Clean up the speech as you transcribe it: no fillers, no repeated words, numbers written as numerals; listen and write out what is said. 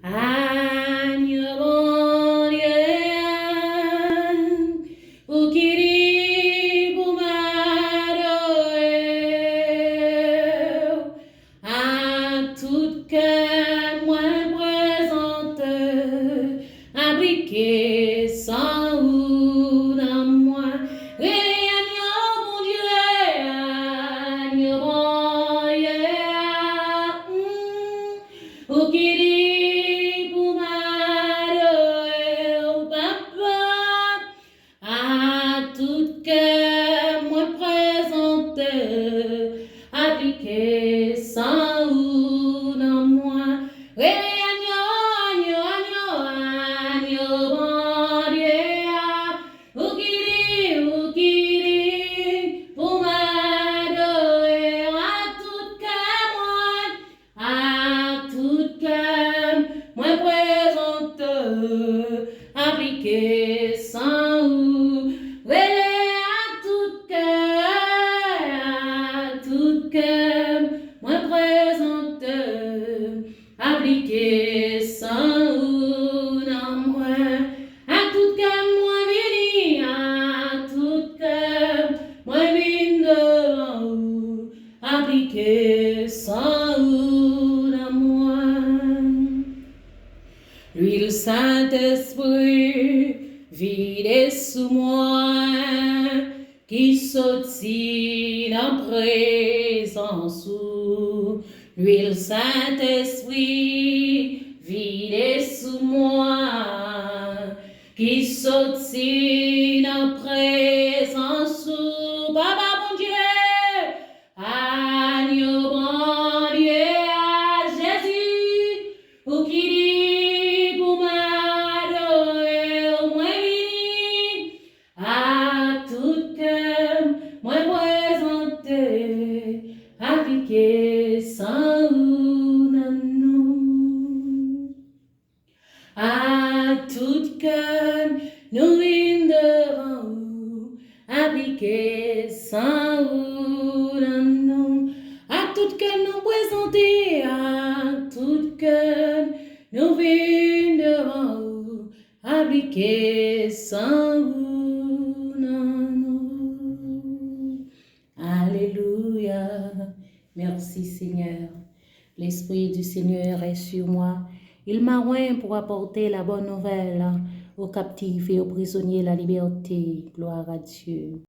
Anyo Bondye, ou qui dit pour m'adorer, à tout cœur moi présente, appliqué sans ou dans moi. Anyo Bondye, ou qui dit pour m'adorer, papa, à tout cœur moi présente, appliqué sans ou dans moi. Anyo Bondye, ou qui dit pour m'adorer, à tout cœur moi présente, appliqué sans ou. À tout cœur, moi présente, appliqué sans ou dans moi. À tout cœur, moi vini, à tout cœur, moi vini devant vous, appliqué sans ou dans moi. L'huile Saint-Esprit, vide sous moi, qui sortit en présence. L'huile Saint-Esprit, vide sous moi, qui sortit en présence. Papa bon Dieu, Anyo Bondye, Jésus, ou qui dit pour m'adorer, au moins vini, à tout cœur, moi présenté, appliqué sans ou dans nous. À tout cœur, nous venons devant vous, appliqué sans ou dans nous. À tout cœur, nous présenter, à tout cœur, nous venons devant vous, appliqué sans ou dans nous. Alléluia. Merci Seigneur. L'Esprit du Seigneur est sur moi. Il m'a oint pour apporter la bonne nouvelle aux captifs et aux prisonniers la liberté. Gloire à Dieu.